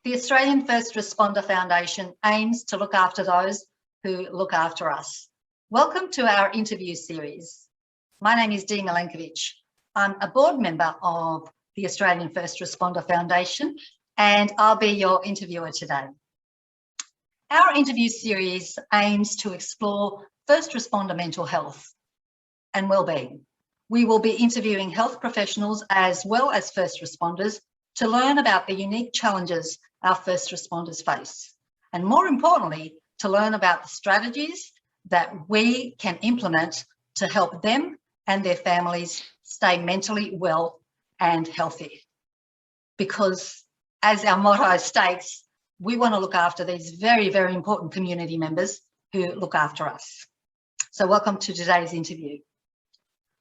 The Australian First Responder Foundation aims to look after those who look after us. Welcome to our interview series. My name is Dee Milenkovic. I'm a board member of the Australian First Responder Foundation, and I'll be your interviewer today. Our interview series aims to explore first responder mental health and wellbeing. We will be interviewing health professionals as well as first responders to learn about the unique challenges our first responders face, and more importantly, to learn about the strategies that we can implement to help them and their families stay mentally well and healthy. Because as our motto states, we want to look after these very, very important community members who look after us. So welcome to today's interview.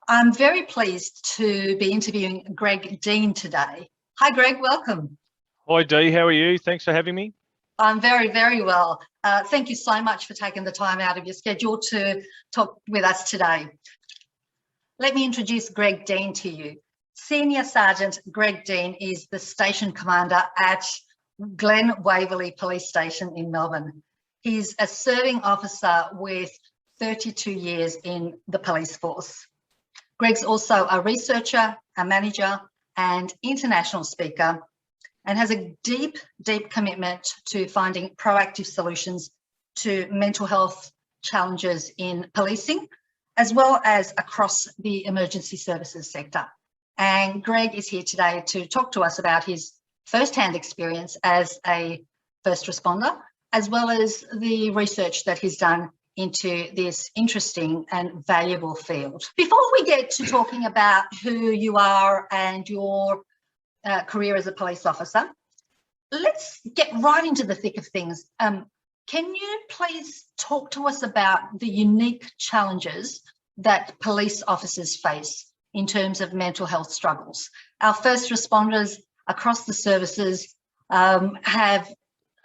I'm very pleased to be interviewing Greg Dean today. Hi, Greg, welcome. Hi, Dee, how are you? Thanks for having me. I'm very, very well. Thank you so much for taking the time out of your schedule to talk with us today. Let me introduce Greg Dean to you. Senior Sergeant Greg Dean is the station commander at Glen Waverley Police Station in Melbourne. He's a serving officer with 32 years in the police force. Greg's also a researcher, a manager, and international speaker, and has a deep, deep commitment to finding proactive solutions to mental health challenges in policing, as well as across the emergency services sector. And Greg is here today to talk to us about his first-hand experience as a first responder, as well as the research that he's done into this interesting and valuable field. Before we get to talking about who you are and your career as a police officer, let's get right into the thick of things. Can you please talk to us about the unique challenges that police officers face in terms of mental health struggles? Our first responders across the services have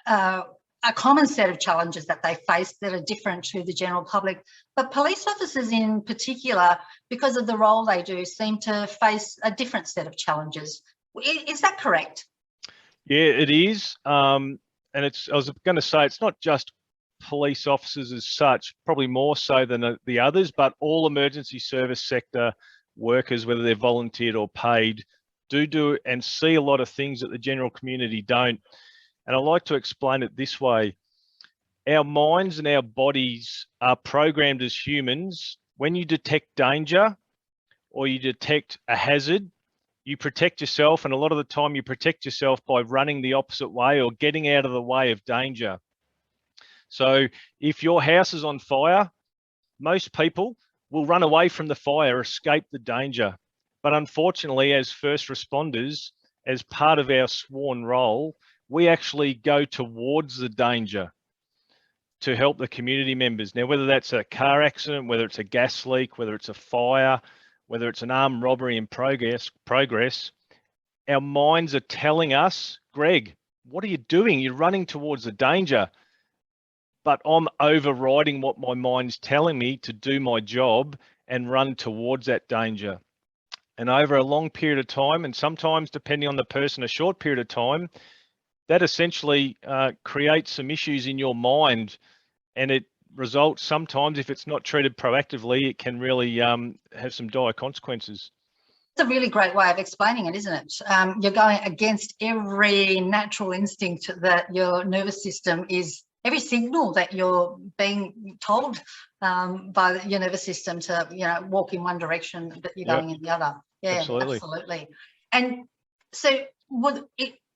a common set of challenges that they face that are different to the general public, but police officers in particular, because of the role they do, seem to face a different set of challenges. Is that correct? Yeah, it is. And I was going to say, it's not just police officers as such, probably more so than the others, but all emergency service sector workers, whether they're volunteered or paid, do and see a lot of things that the general community don't. And I like to explain it this way. Our minds and our bodies are programmed as humans. When you detect danger or you detect a hazard, you protect yourself, and a lot of the time you protect yourself by running the opposite way or getting out of the way of danger. So if your house is on fire, most people will run away from the fire, escape the danger. But unfortunately, as first responders, as part of our sworn role, we actually go towards the danger to help the community members. Now, whether that's a car accident, whether it's a gas leak, whether it's a fire, whether it's an armed robbery in progress, our minds are telling us, Greg, what are you doing? You're running towards the danger. But I'm overriding what my mind's telling me to do my job and run towards that danger. And over a long period of time, and sometimes depending on the person, a short period of time, that essentially creates some issues in your mind, and it results sometimes, if it's not treated proactively, it can really have some dire consequences. It's a really great way of explaining it, isn't it? You're going against every natural instinct that your nervous system is, every signal that you're being told by your nervous system to, walk in one direction, but you're going in the other. Yeah, absolutely. And so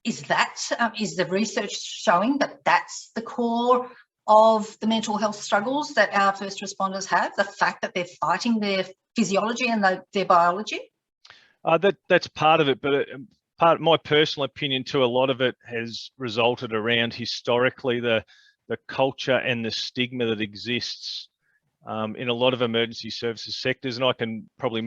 is the research showing that that's the core of the mental health struggles that our first responders have, the fact that they're fighting their physiology and their biology? That's part of it, but part of my personal opinion too, a lot of it has resulted around historically the culture and the stigma that exists in a lot of emergency services sectors, and I can probably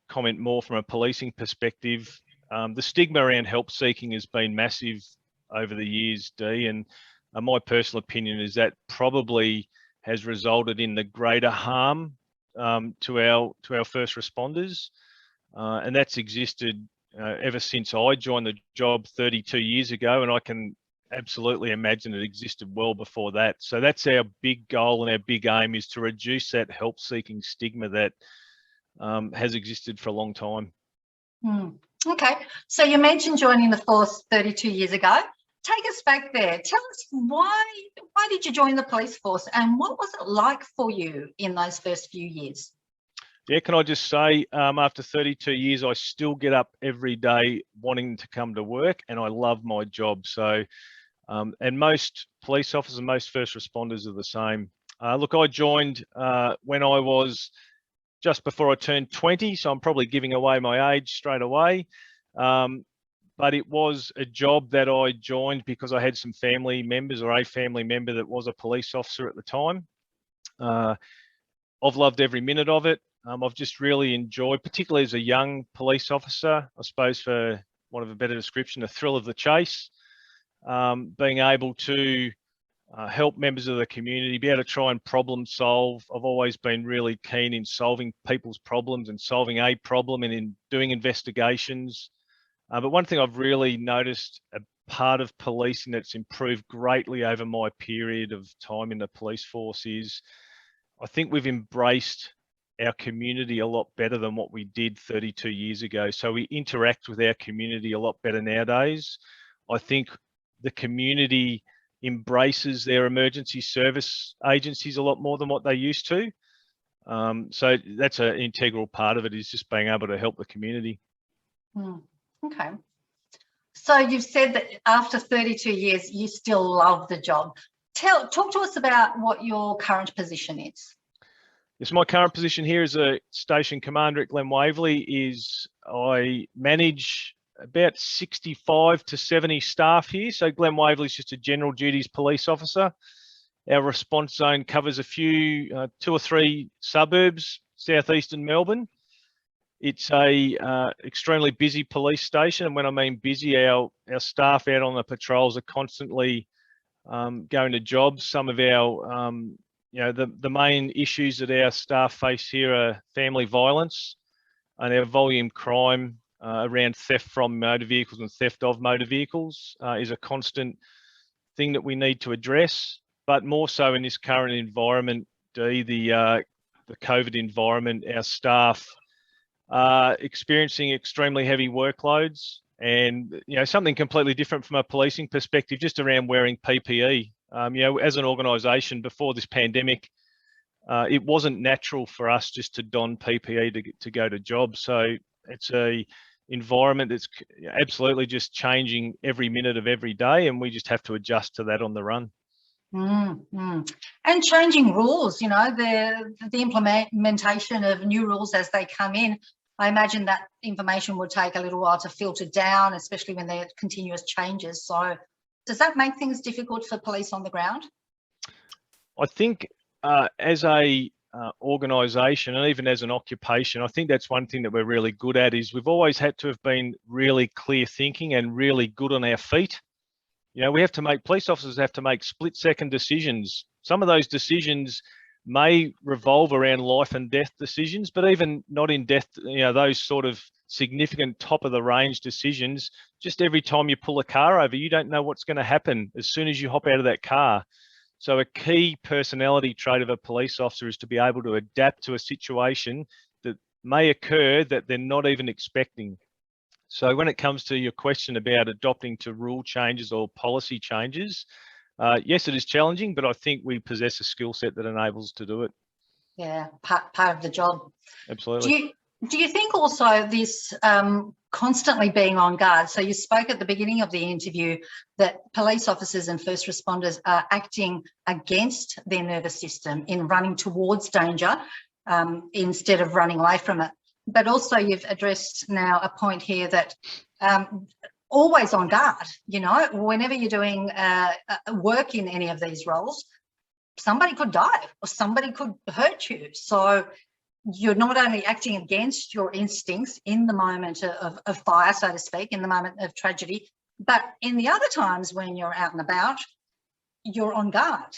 comment more from a policing perspective. The stigma around help seeking has been massive over the years, Dee, and my personal opinion is that probably has resulted in the greater harm to our first responders, and that's existed ever since I joined the job 32 years ago, and I can absolutely imagine it existed well before that. So that's our big goal and our big aim, is to reduce that help-seeking stigma that has existed for a long time. Okay, so you mentioned joining the force 32 years ago. Take us back there. Tell us why did you join the police force, and what was it like for you in those first few years? Yeah, can I just say, after 32 years, I still get up every day wanting to come to work, and I love my job. So, and most police officers, most first responders are the same. Look, I joined when I was just before I turned 20, so I'm probably giving away my age straight away. But it was a job that I joined because I had some family members, or a family member that was a police officer at the time. I've loved every minute of it. I've just really enjoyed, particularly as a young police officer, I suppose, for want of a better description, the thrill of the chase, being able to help members of the community, be able to try and problem solve. I've always been really keen in solving people's problems and solving a problem and in doing investigations. But one thing I've really noticed, a part of policing that's improved greatly over my period of time in the police force, is I think we've embraced our community a lot better than what we did 32 years ago. So we interact with our community a lot better nowadays. I think the community embraces their emergency service agencies a lot more than what they used to. So that's an integral part of it, is just being able to help the community. Okay. So you've said that after 32 years, you still love the job. Talk to us about what your current position is. Yes, my current position here as a station commander at Glen Waverley is I manage about 65 to 70 staff here. So Glen Waverley is just a general duties police officer. Our response zone covers a few, 2 or 3 suburbs, southeastern Melbourne. It's a extremely busy police station, and when I mean busy, our staff out on the patrols are constantly going to jobs. Some of our, the main issues that our staff face here are family violence, and our volume crime around theft from motor vehicles and theft of motor vehicles is a constant thing that we need to address. But more so in this current environment, Dee, the COVID environment, our staff experiencing extremely heavy workloads, and something completely different from a policing perspective, just around wearing PPE. As an organisation before this pandemic, it wasn't natural for us just to don PPE to go to jobs. So it's a environment that's absolutely just changing every minute of every day, and we just have to adjust to that on the run. And changing rules, the implementation of new rules as they come in. I imagine that information will take a little while to filter down, especially when there are continuous changes. So does that make things difficult for police on the ground? I think as a organisation, and even as an occupation, I think that's one thing that we're really good at, is we've always had to have been really clear thinking and really good on our feet. Police officers have to make split-second decisions. Some of those decisions may revolve around life and death decisions, but even not in death, those sort of significant top-of-the-range decisions, just every time you pull a car over, you don't know what's going to happen as soon as you hop out of that car. So a key personality trait of a police officer is to be able to adapt to a situation that may occur that they're not even expecting. So when it comes to your question about adopting to rule changes or policy changes, yes, it is challenging, but I think we possess a skill set that enables us to do it. Yeah, part of the job. Absolutely. Do you think also this constantly being on guard? So you spoke at the beginning of the interview that police officers and first responders are acting against their nervous system in running towards danger instead of running away from it. But also you've addressed now a point here that always on guard, whenever you're doing work in any of these roles, somebody could die or somebody could hurt you. So you're not only acting against your instincts in the moment of fire, so to speak, in the moment of tragedy, but in the other times when you're out and about, you're on guard.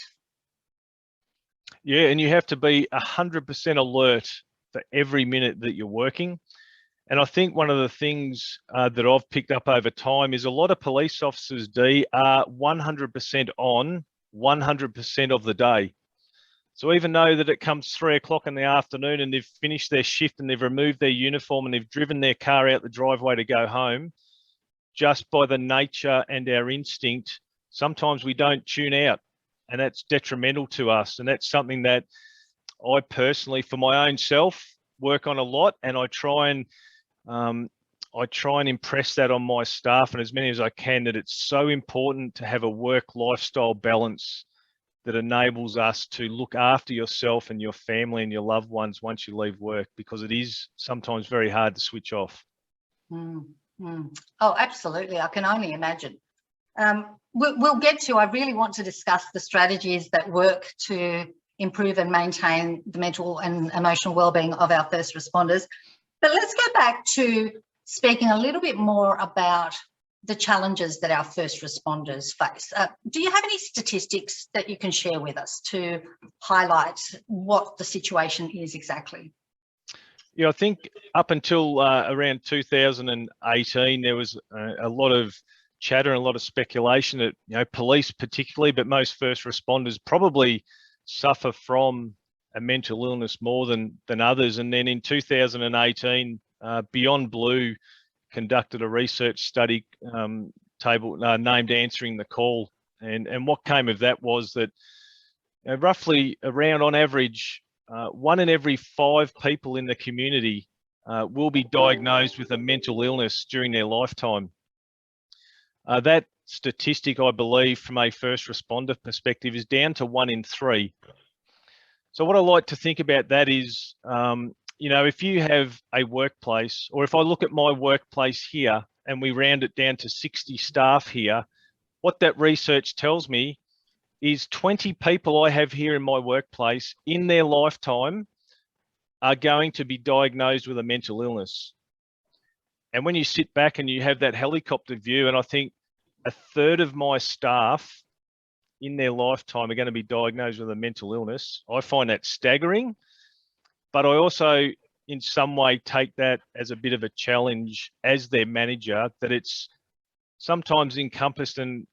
Yeah, and you have to be 100% alert for every minute that you're working. And I think one of the things that I've picked up over time is a lot of police officers, Dee, are 100% on 100% of the day. So even though that it comes 3 o'clock in the afternoon and they've finished their shift and they've removed their uniform and they've driven their car out the driveway to go home, just by the nature and our instinct, sometimes we don't tune out, and that's detrimental to us. And that's something that I personally, for my own self, work on a lot, and I try and impress that on my staff and as many as I can, that it's so important to have a work lifestyle balance that enables us to look after yourself and your family and your loved ones once you leave work, because it is sometimes very hard to switch off. Oh, absolutely. I can only imagine. We'll get to, I really want to discuss the strategies that work to improve and maintain the mental and emotional wellbeing of our first responders. But let's go back to speaking a little bit more about the challenges that our first responders face. Do you have any statistics that you can share with us to highlight what the situation is exactly? Yeah, I think up until around 2018, there was a lot of chatter and a lot of speculation that, you know, police particularly, but most first responders probably suffer from a mental illness more than others. And then in 2018, Beyond Blue conducted a research study named Answering the Call. And what came of that was that roughly around on average, 1 in every 5 people in the community will be diagnosed with a mental illness during their lifetime. That statistic, I believe, from a first responder perspective, is down to 1 in 3. So what I like to think about that is, you know, if you have a workplace, or if I look at my workplace here and we round it down to 60 staff here, what that research tells me is 20 people I have here in my workplace in their lifetime are going to be diagnosed with a mental illness. And when you sit back and you have that helicopter view, and I think 1/3 of my staff in their lifetime are going to be diagnosed with a mental illness, I find that staggering. But I also, in some way, take that as a bit of a challenge as their manager, that it's sometimes encompassed and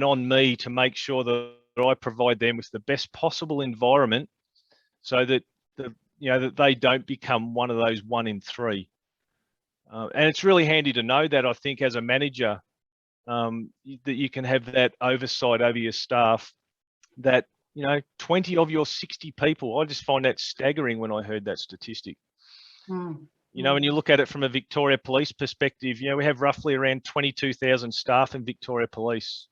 on me to make sure that I provide them with the best possible environment so that that they don't become one of those 1 in 3. And it's really handy to know that, I think, as a manager, that you can have that oversight over your staff, that 20 of your 60 people. I just find that staggering when I heard that statistic. When you look at it from a Victoria Police perspective, we have roughly around 22,000 staff in Victoria Police.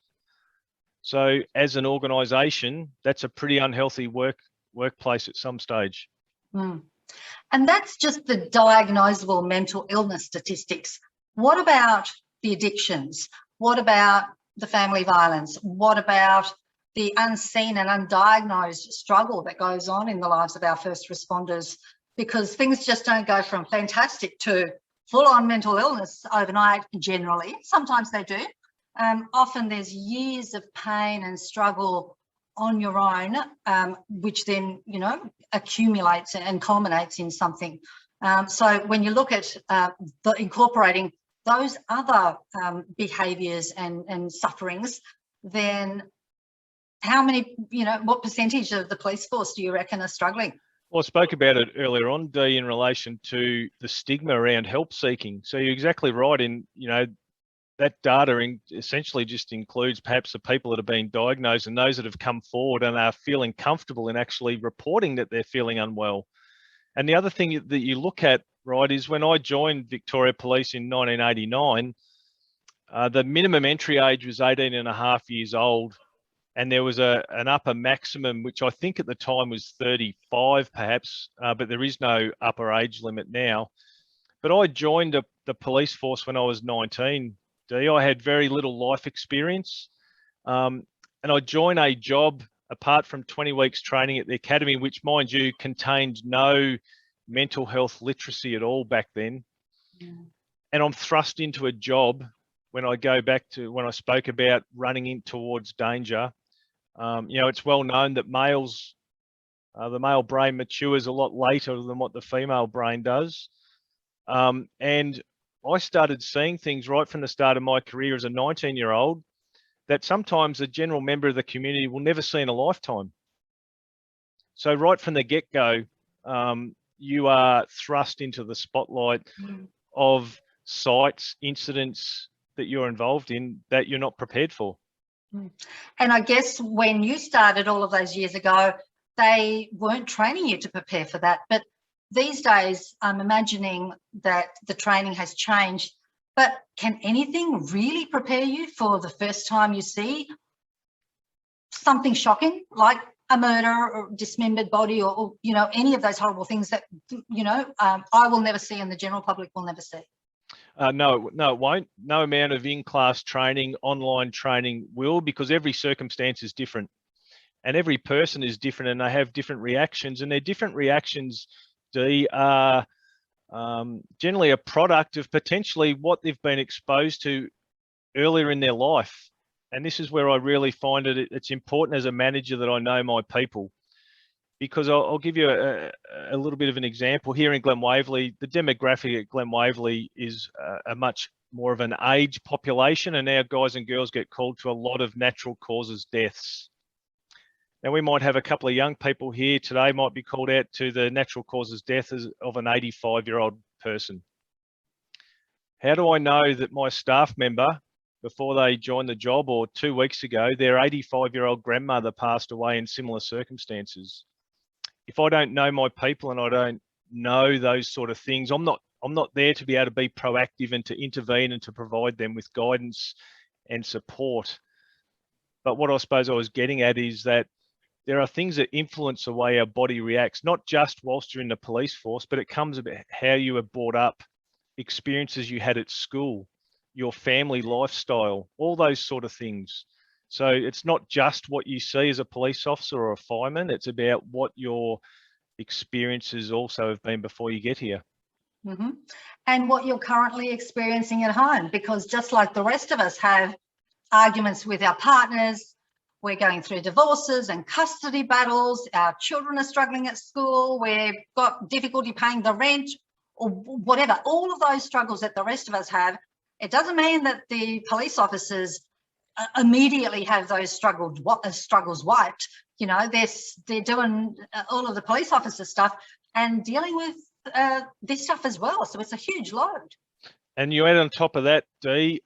So as an organisation, that's a pretty unhealthy workplace at some stage. And that's just the diagnosable mental illness statistics. What about the addictions? What about the family violence? What about the unseen and undiagnosed struggle that goes on in the lives of our first responders? Because things just don't go from fantastic to full-on mental illness overnight generally. Sometimes they do. Often there's years of pain and struggle on your own, which then, accumulates and culminates in something. So when you look at incorporating those other behaviours and sufferings, then how many, what percentage of the police force do you reckon are struggling? Well, I spoke about it earlier on, Dee, in relation to the stigma around help seeking. So you're exactly right in, that data essentially just includes perhaps the people that have been diagnosed and those that have come forward and are feeling comfortable in actually reporting that they're feeling unwell. And the other thing that you look at, right, is when I joined Victoria Police in 1989, the minimum entry age was 18.5 years old. And there was an upper maximum, which I think at the time was 35 perhaps, but there is no upper age limit now. But I joined the police force when I was 19. I had very little life experience. And I joined a job apart from 20 weeks training at the academy, which, mind you, contained no mental health literacy at all back then. And I'm thrust into a job when I go back to when I spoke about running in towards danger. It's well known that the male brain matures a lot later than what the female brain does. And I started seeing things right from the start of my career as a 19-year-old that sometimes a general member of the community will never see in a lifetime. So right from the get-go, you are thrust into the spotlight of sites, incidents that you're involved in that you're not prepared for. And I guess when you started all of those years ago, they weren't training you to prepare for that. But these days, I'm imagining that the training has changed. But can anything really prepare you for the first time you see something shocking, like a murder or dismembered body, or you know, any of those horrible things that, you know, I will never see and the general public will never see? No, it won't. No amount of in-class training, online training will, because every circumstance is different and every person is different and they have different reactions, and their different reactions, Dee, are generally a product of potentially what they've been exposed to earlier in their life. And this is where I really find it's important as a manager that I know my people, because I'll give you a little bit of an example. Here in Glen Waverley, the demographic at Glen Waverley is a much more of an age population, and our guys and girls get called to a lot of natural causes deaths. Now, we might have a couple of young people here today might be called out to the natural causes death of an 85-year-old person. How do I know that my staff member, before they joined the job or 2 weeks ago, their 85-year-old grandmother passed away in similar circumstances? If I don't know my people and I don't know those sort of things, I'm not there to be able to be proactive and to intervene and to provide them with guidance and support. But what I suppose I was getting at is that there are things that influence the way our body reacts, not just whilst you're in the police force, but it comes about how you were brought up, experiences you had at school, your family lifestyle, all those sort of things. So it's not just what you see as a police officer or a fireman, it's about what your experiences also have been before you get here. Mm-hmm. And what you're currently experiencing at home, because just like the rest of us have arguments with our partners, we're going through divorces and custody battles, our children are struggling at school, we've got difficulty paying the rent or whatever, all of those struggles that the rest of us have. It doesn't mean that the police officers immediately have those struggles wiped. You know, they're doing all of the police officer stuff and dealing with this stuff as well. So it's a huge load. And you add on top of that, Dee,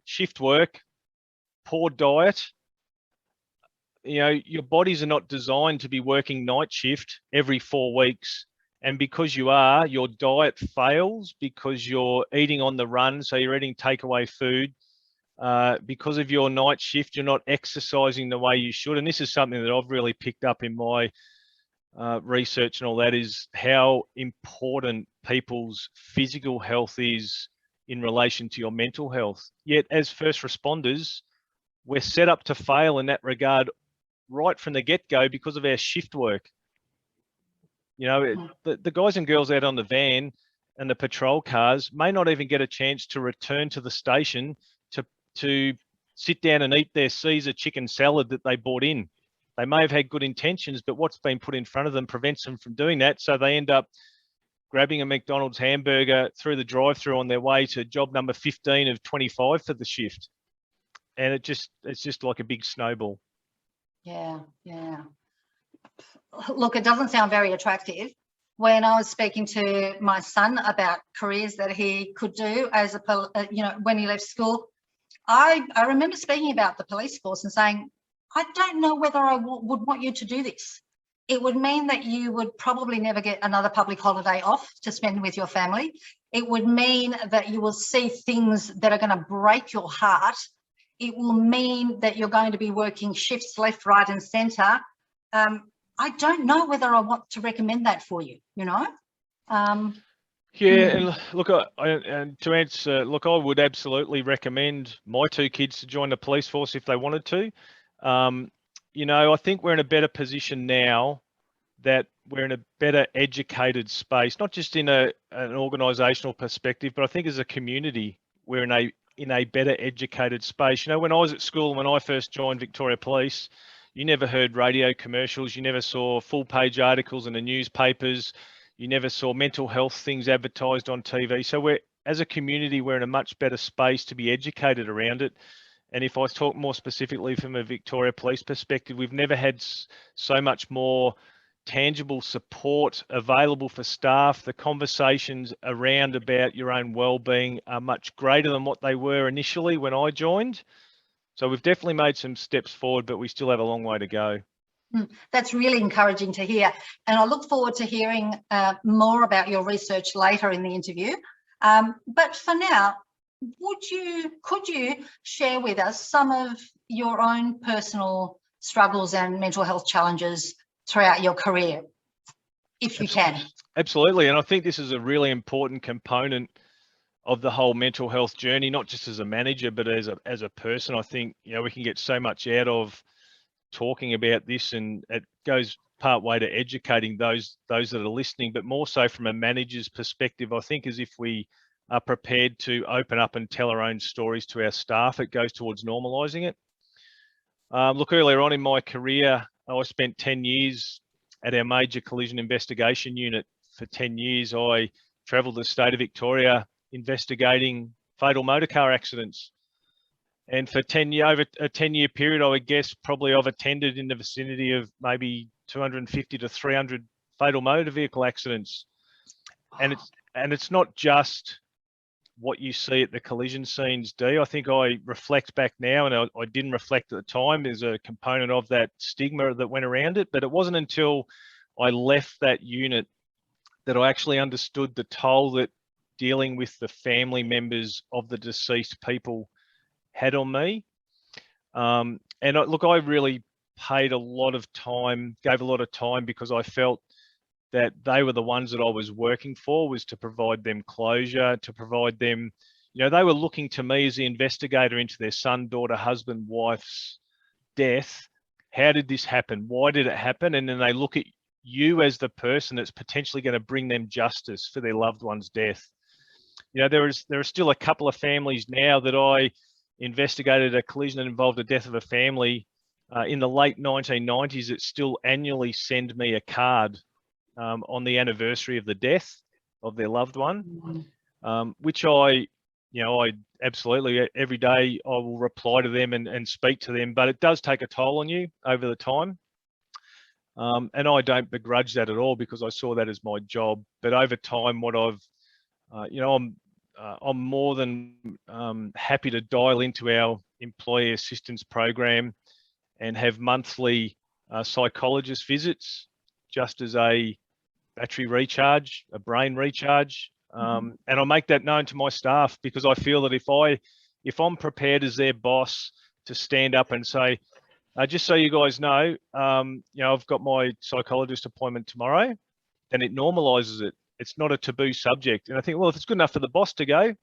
shift work, poor diet. You know, your bodies are not designed to be working night shift every 4 weeks. And because you are, your diet fails because you're eating on the run. So you're eating takeaway food. Because of your night shift, you're not exercising the way you should. And this is something that I've really picked up in my research and all that, is how important people's physical health is in relation to your mental health. Yet as first responders, we're set up to fail in that regard right from the get-go because of our shift work. You know, the guys and girls out on the van and the patrol cars may not even get a chance to return to the station to sit down and eat their Caesar chicken salad that they bought in. They may have had good intentions, but what's been put in front of them prevents them from doing that. So they end up grabbing a McDonald's hamburger through the drive-through on their way to job number 15 of 25 for the shift. And it's just like a big snowball. Yeah. Look, it doesn't sound very attractive. When I was speaking to my son about careers that he could do as when he left school, I remember speaking about the police force and saying, I don't know whether I would want you to do this. It would mean that you would probably never get another public holiday off to spend with your family. It would mean that you will see things that are going to break your heart. It will mean that you're going to be working shifts left, right and centre. I don't know whether I want to recommend that for you, you know? Yeah, and look, and to answer, look, I would absolutely recommend my two kids to join the police force if they wanted to. You know, I think we're in a better position now that we're in a better educated space, not just in an organisational perspective, but I think as a community, we're in a better educated space. You know, when I was at school, when I first joined Victoria Police, you never heard radio commercials, you never saw full page articles in the newspapers. You never saw mental health things advertised on TV. So we're, as a community, we're in a much better space to be educated around it. And if I talk more specifically from a Victoria Police perspective, we've never had so much more tangible support available for staff. The conversations around about your own wellbeing are much greater than what they were initially when I joined. So we've definitely made some steps forward, but we still have a long way to go. That's really encouraging to hear. And I look forward to hearing more about your research later in the interview. But for now, could you share with us some of your own personal struggles and mental health challenges throughout your career, if you can? Absolutely. And I think this is a really important component of the whole mental health journey, not just as a manager, but as a person. I think, we can get so much out of talking about this, and it goes part way to educating those that are listening, but more so from a manager's perspective. I think as if we are prepared to open up and tell our own stories to our staff, it goes towards normalising it. Look, earlier on in my career, I spent 10 years at our major collision investigation unit. For 10 years, I travelled the state of Victoria investigating fatal motor car accidents. And for over a 10-year period, I would guess probably I've attended in the vicinity of maybe 250 to 300 fatal motor vehicle accidents. And it's not just what you see at the collision scenes, Dee. I think I reflect back now, and I didn't reflect at the time. There's a component of that stigma that went around it, but it wasn't until I left that unit that I actually understood the toll that dealing with the family members of the deceased people had on me. And look, I really paid a lot of time, gave a lot of time, because I felt that they were the ones that I was working for, was to provide them closure, to provide them, they were looking to me as the investigator into their son, daughter, husband, wife's death. How did this happen? Why did it happen? And then they look at you as the person that's potentially going to bring them justice for their loved one's death. There are still a couple of families now that I investigated a collision that involved the death of a family in the late 1990s that still annually send me a card on the anniversary of the death of their loved one, which I absolutely, every day I will reply to them and speak to them, but it does take a toll on you over the time. And I don't begrudge that at all, because I saw that as my job. But over time, what I'm more than happy to dial into our employee assistance program and have monthly psychologist visits, just as a battery recharge, a brain recharge. And I make that known to my staff, because I feel that if I'm prepared as their boss to stand up and say, just so you guys know, I've got my psychologist appointment tomorrow, then it normalises it. It's not a taboo subject. And I think, well, if it's good enough for the boss to go,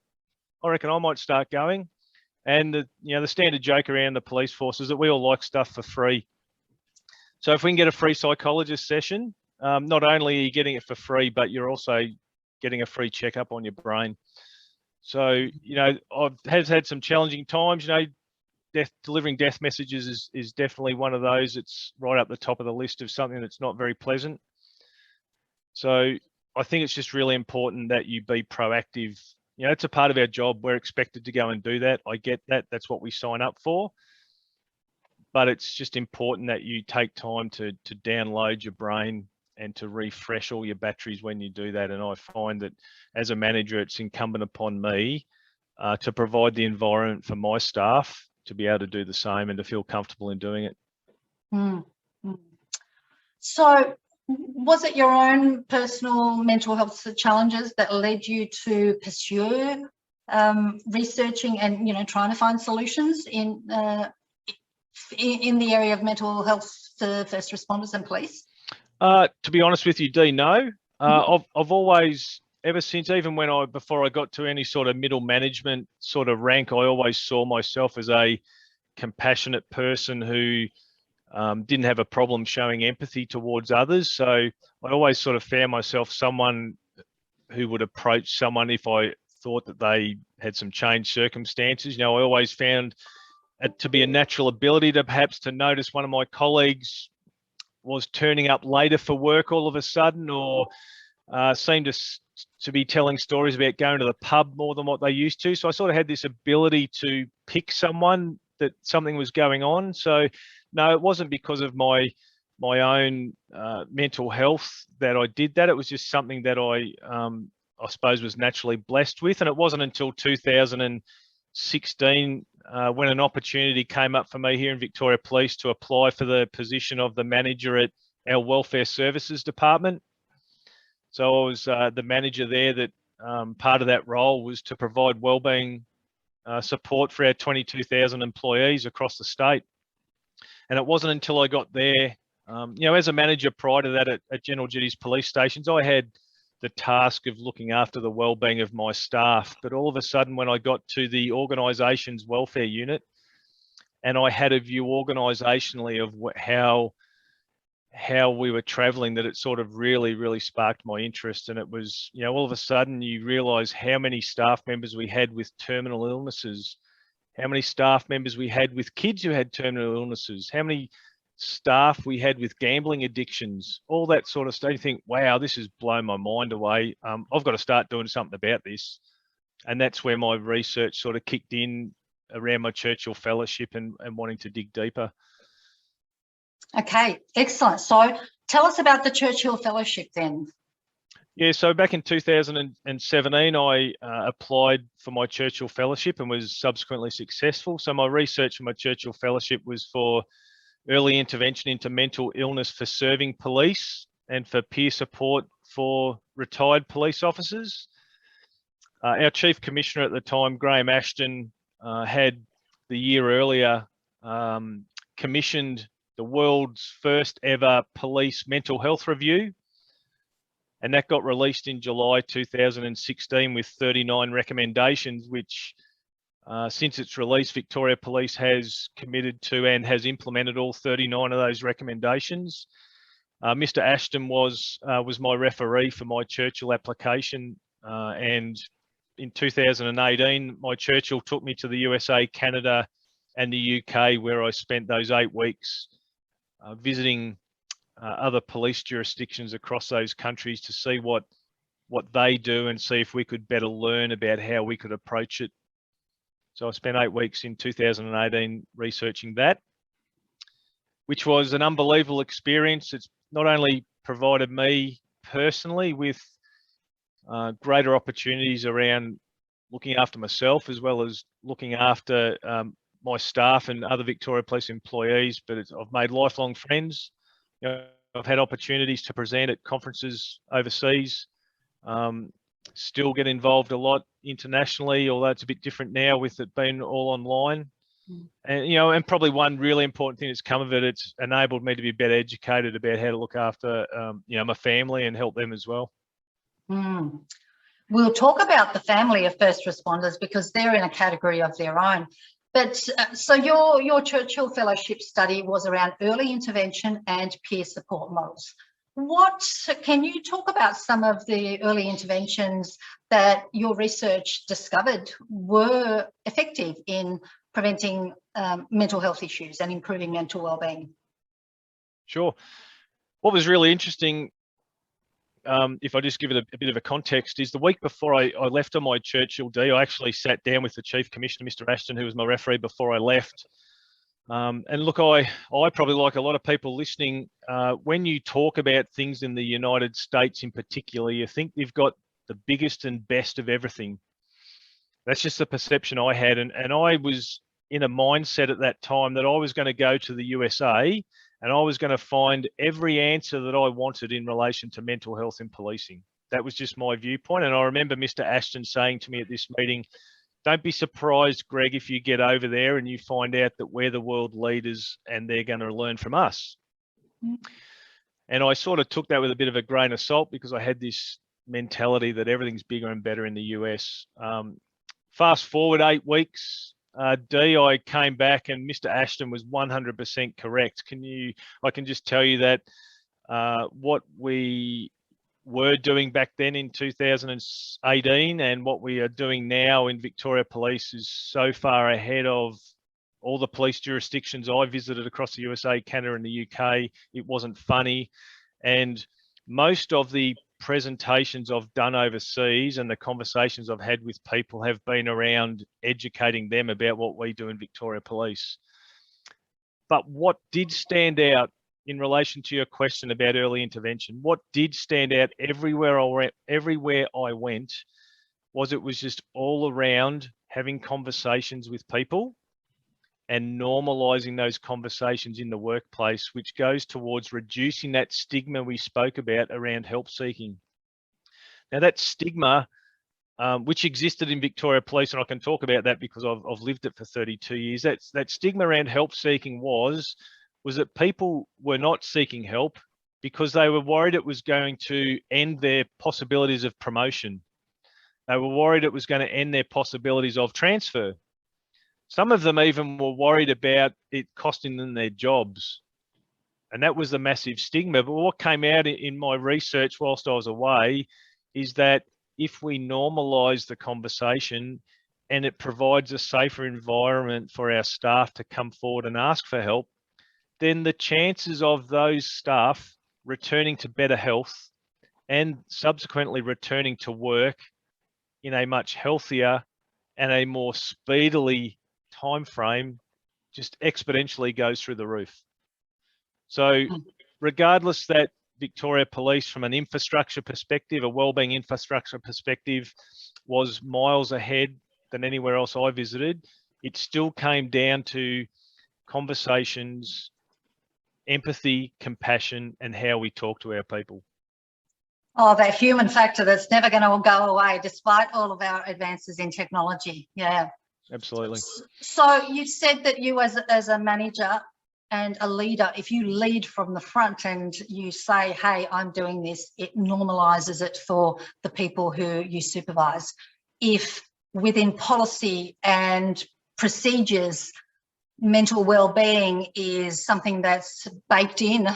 I reckon I might start going. And the standard joke around the police force is that we all like stuff for free. So if we can get a free psychologist session, not only are you getting it for free, but you're also getting a free checkup on your brain. So, I've had some challenging times. Delivering death messages is definitely one of those. It's right up the top of the list of something that's not very pleasant. So I think it's just really important that you be proactive. It's a part of our job. We're expected to go and do that. I get that. That's what we sign up for. But it's just important that you take time to download your brain and to refresh all your batteries when you do that. And I find that as a manager, it's incumbent upon me to provide the environment for my staff to be able to do the same and to feel comfortable in doing it. So was it your own personal mental health challenges that led you to pursue researching and trying to find solutions in the area of mental health for first responders and police? To be honest with you, Dee, no. I've always, ever since, even before I got to any sort of middle management sort of rank, I always saw myself as a compassionate person who didn't have a problem showing empathy towards others. So I always sort of found myself someone who would approach someone if I thought that they had some changed circumstances. I always found it to be a natural ability to perhaps to notice one of my colleagues was turning up later for work all of a sudden, or seemed to be telling stories about going to the pub more than what they used to. So I sort of had this ability to pick someone that something was going on. So no, it wasn't because of my own mental health that I did that. It was just something that I suppose was naturally blessed with. And it wasn't until 2016 when an opportunity came up for me here in Victoria Police to apply for the position of the manager at our Welfare Services Department. So I was the manager there. That part of that role was to provide wellbeing support for our 22,000 employees across the state. And it wasn't until I got there, as a manager prior to that at General Duties police stations, I had the task of looking after the wellbeing of my staff. But all of a sudden, when I got to the organisation's welfare unit, and I had a view organisationally of how we were travelling, that it sort of really sparked my interest. And it was, all of a sudden you realise how many staff members we had with terminal illnesses, how many staff members we had with kids who had terminal illnesses, how many staff we had with gambling addictions, all that sort of stuff. You think, wow, this has blown my mind away. I've got to start doing something about this. And that's where my research sort of kicked in around my Churchill Fellowship and wanting to dig deeper. Okay, excellent. So tell us about the Churchill Fellowship then. Yeah, so back in 2017, I applied for my Churchill Fellowship and was subsequently successful. So my research for my Churchill Fellowship was for early intervention into mental illness for serving police and for peer support for retired police officers. Our Chief Commissioner at the time, Graham Ashton, had the year earlier commissioned the world's first ever police mental health review. And that got released in July 2016 with 39 recommendations, which since its release, Victoria Police has committed to and has implemented all 39 of those recommendations. Mr. Ashton was my referee for my Churchill application. And in 2018, my Churchill took me to the USA, Canada, and the UK, where I spent those 8 weeks visiting other police jurisdictions across those countries to see what they do and see if we could better learn about how we could approach it. So I spent 8 weeks in 2018 researching that, which was an unbelievable experience. It's not only provided me personally with greater opportunities around looking after myself, as well as looking after my staff and other Victoria Police employees, but I've made lifelong friends. I've had opportunities to present at conferences overseas, still get involved a lot internationally, although it's a bit different now with it being all online. And, and probably one really important thing that's come of it, it's enabled me to be better educated about how to look after, my family and help them as well. We'll talk about the family of first responders because they're in a category of their own. But so your Churchill Fellowship study was around early intervention and peer support models. Can you talk about some of the early interventions that your research discovered were effective in preventing mental health issues and improving mental wellbeing? Sure. What was really interesting, if I just give it a bit of a context, is the week before I left on my Churchill D, I actually sat down with the Chief Commissioner, Mr. Ashton, who was my referee before I left. And look, I probably, like a lot of people listening, when you talk about things in the United States in particular, you think they've got the biggest and best of everything. That's just the perception I had. And I was in a mindset at that time that I was going to go to the USA and I was going to find every answer that I wanted in relation to mental health in policing. That was just my viewpoint. And I remember Mr. Ashton saying to me at this meeting, don't be surprised, Greg, if you get over there and you find out that we're the world leaders and they're going to learn from us. And I sort of took that with a bit of a grain of salt because I had this mentality that everything's bigger and better in the US. Fast forward 8 weeks, Dee, I came back and Mr. Ashton was 100% correct. I can just tell you that what we were doing back then in 2018 and what we are doing now in Victoria Police is so far ahead of all the police jurisdictions I visited across the USA, Canada and the UK. It wasn't funny. And most of the presentations I've done overseas and the conversations I've had with people have been around educating them about what we do in Victoria Police. But what did stand out in relation to your question about early intervention, what did stand out everywhere I went was it was just all around having conversations with people and normalizing those conversations in the workplace, which goes towards reducing that stigma we spoke about around help seeking. Now that stigma, which existed in Victoria Police, and I can talk about that because I've lived it for 32 years, that stigma around help seeking was that people were not seeking help because they were worried it was going to end their possibilities of promotion. They were worried it was going to end their possibilities of transfer. Some of them even were worried about it costing them their jobs. And that was the massive stigma. But what came out in my research whilst I was away is that if we normalise the conversation and it provides a safer environment for our staff to come forward and ask for help, then the chances of those staff returning to better health and subsequently returning to work in a much healthier and a more speedily time frame just exponentially goes through the roof. So regardless that Victoria Police from an infrastructure perspective, a wellbeing infrastructure perspective, was miles ahead than anywhere else I visited, it still came down to conversations, empathy, compassion, and how we talk to our people. Oh, that human factor that's never going to go away despite all of our advances in technology. Yeah. Absolutely. So you said that you as a manager and a leader, if you lead from the front and you say, hey, I'm doing this, it normalizes it for the people who you supervise. If within policy and procedures, mental well-being is something that's baked in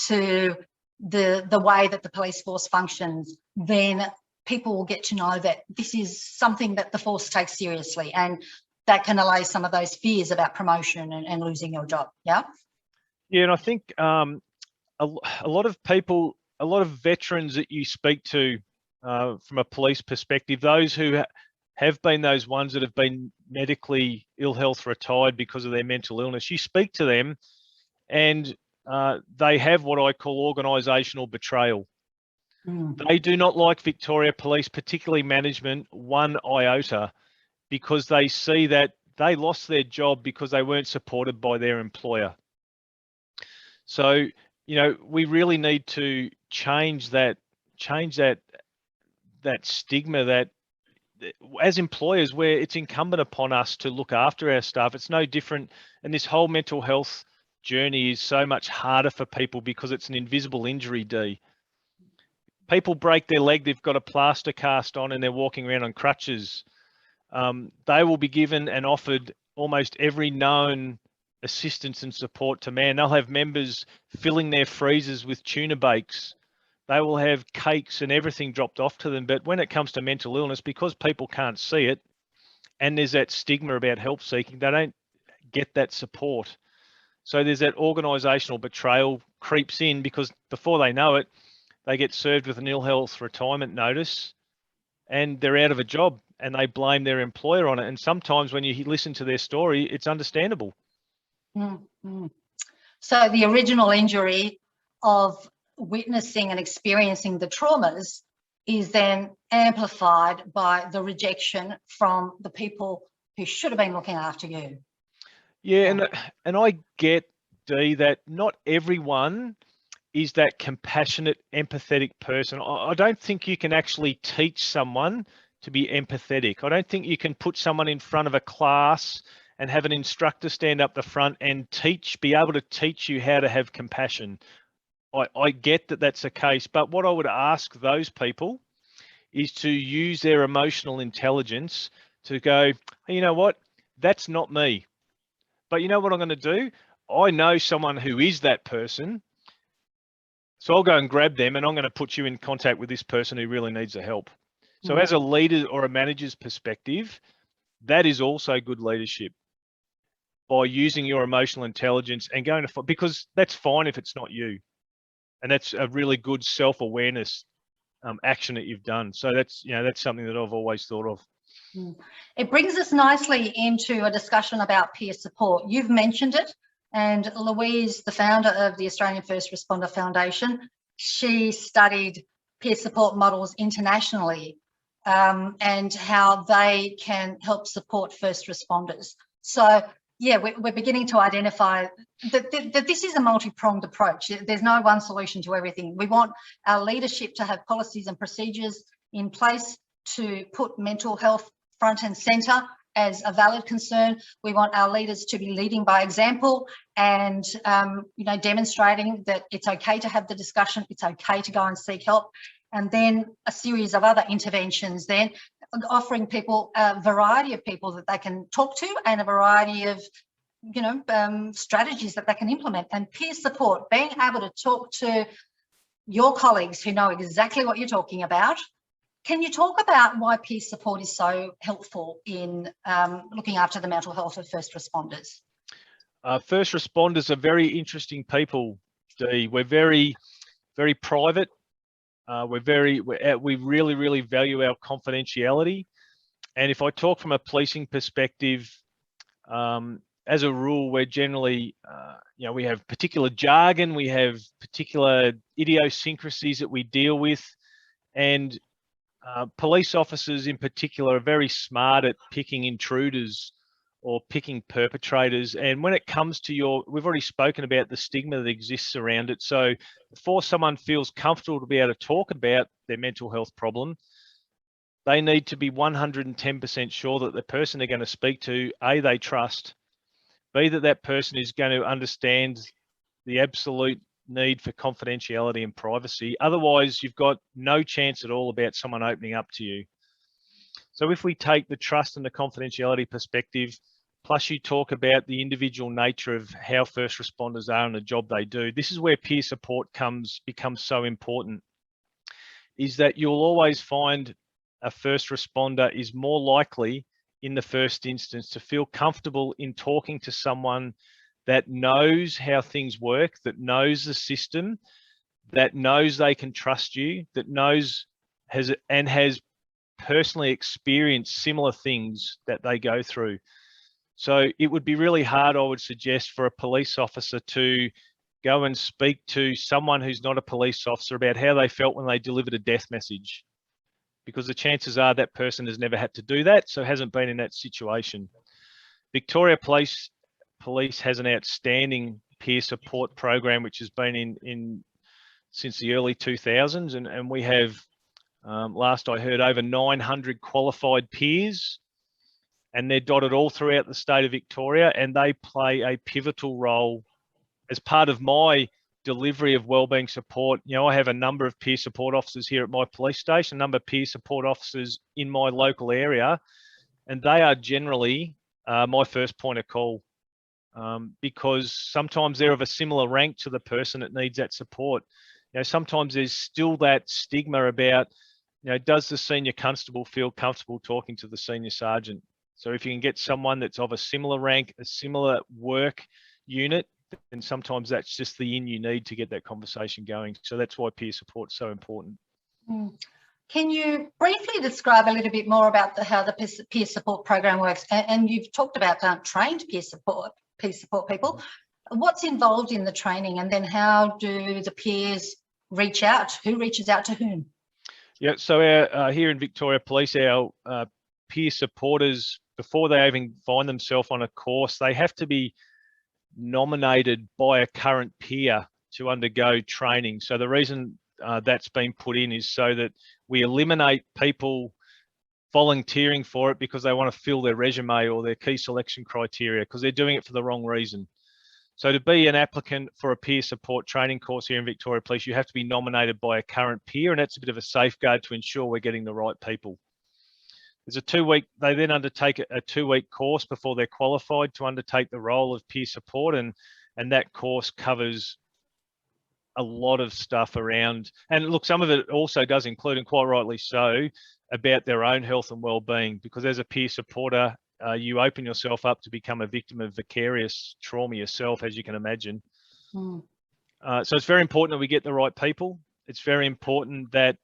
to the way that the police force functions, then people will get to know that this is something that the force takes seriously, and that can allay some of those fears about promotion and losing your job. Yeah. Yeah, and I think a lot of people, a lot of veterans that you speak to from a police perspective, those who have been those ones that have been medically ill health retired because of their mental illness, you speak to them and they have what I call organisational betrayal. They do not like Victoria Police, particularly management, one iota, because they see that they lost their job because they weren't supported by their employer. So, you know, we really need to change that stigma that as employers, where it's incumbent upon us to look after our staff. It's no different. And this whole mental health journey is so much harder for people because it's an invisible injury, Dee. People break their leg, they've got a plaster cast on and they're walking around on crutches. They will be given and offered almost every known assistance and support to man. They'll have members filling their freezers with tuna bakes. They will have cakes and everything dropped off to them. But when it comes to mental illness, because people can't see it and there's that stigma about help seeking, they don't get that support. So there's that organisational betrayal creeps in because before they know it, they get served with an ill health retirement notice and they're out of a job and they blame their employer on it. And sometimes when you listen to their story, it's understandable. Mm-hmm. So the original injury of witnessing and experiencing the traumas is then amplified by the rejection from the people who should have been looking after you. Yeah, and I get, Dee, that not everyone is that compassionate, empathetic person. I don't think you can actually teach someone to be empathetic. I don't think you can put someone in front of a class and have an instructor stand up the front and be able to teach you how to have compassion. I get that that's the case, but what I would ask those people is to use their emotional intelligence to go, hey, you know what, that's not me. But you know what I'm going to do? I know someone who is that person. So I'll go and grab them and I'm going to put you in contact with this person who really needs the help. So as a leader or a manager's perspective, that is also good leadership, by using your emotional intelligence and going to, because that's fine if it's not you. And that's a really good self-awareness action that you've done. So that's, that's something that I've always thought of. It brings us nicely into a discussion about peer support. You've mentioned it, and Louise, the founder of the Australian First Responder Foundation, she studied peer support models internationally, and how they can help support first responders. So yeah, we're beginning to identify that this is a multi-pronged approach. There's no one solution to everything. We want our leadership to have policies and procedures in place to put mental health front and centre as a valid concern. We want our leaders to be leading by example and, demonstrating that it's okay to have the discussion, it's okay to go and seek help. And then a series of other interventions then, offering people a variety of people that they can talk to and a variety of, strategies that they can implement. And peer support, being able to talk to your colleagues who know exactly what you're talking about. Can you talk about why peer support is so helpful in looking after the mental health of first responders? First responders are very interesting people, Dee. We're very, very private. We really, really value our confidentiality. And if I talk from a policing perspective, as a rule, we're generally, we have particular jargon, we have particular idiosyncrasies that we deal with, and police officers in particular are very smart at picking intruders or picking perpetrators. And when it comes to we've already spoken about the stigma that exists around it. So before someone feels comfortable to be able to talk about their mental health problem, they need to be 110% sure that the person they're going to speak to, A, they trust, B, that person is going to understand the absolute need for confidentiality and privacy. Otherwise, you've got no chance at all about someone opening up to you. So if we take the trust and the confidentiality perspective, plus you talk about the individual nature of how first responders are and the job they do, this is where peer support becomes so important, is that you'll always find a first responder is more likely in the first instance to feel comfortable in talking to someone that knows how things work, that knows the system, that knows they can trust you, that has personally experienced similar things that they go through. So it would be really hard, I would suggest, for a police officer to go and speak to someone who's not a police officer about how they felt when they delivered a death message, because the chances are that person has never had to do that, so hasn't been in that situation. Victoria Police has an outstanding peer support program which has been in since the early 2000s, and we have, last I heard, over 900 qualified peers, and they're dotted all throughout the state of Victoria, and they play a pivotal role as part of my delivery of wellbeing support. I have a number of peer support officers here at my police station, a number of peer support officers in my local area, and they are generally my first point of call, because sometimes they're of a similar rank to the person that needs that support. Sometimes there's still that stigma about, does the senior constable feel comfortable talking to the senior sergeant? So if you can get someone that's of a similar rank, a similar work unit, then sometimes that's just the in you need to get that conversation going. So that's why peer support is so important. Can you briefly describe a little bit more about how the peer support program works? And you've talked about trained peer support people. What's involved in the training, and then how do the peers reach out? Who reaches out to whom? Yeah, so here in Victoria Police, our peer supporters, before they even find themselves on a course, they have to be nominated by a current peer to undergo training. So the reason that's been put in is so that we eliminate people volunteering for it because they want to fill their resume or their key selection criteria, because they're doing it for the wrong reason. So to be an applicant for a peer support training course here in Victoria Police, you have to be nominated by a current peer, and that's a bit of a safeguard to ensure we're getting the right people. There's a 2-week, they then undertake a 2-week course before they're qualified to undertake the role of peer support, and that course covers a lot of stuff around, and look, some of it also does include, and quite rightly so, about their own health and well-being, because as a peer supporter, you open yourself up to become a victim of vicarious trauma yourself, as you can imagine. So it's very important that we get the right people. It's very important that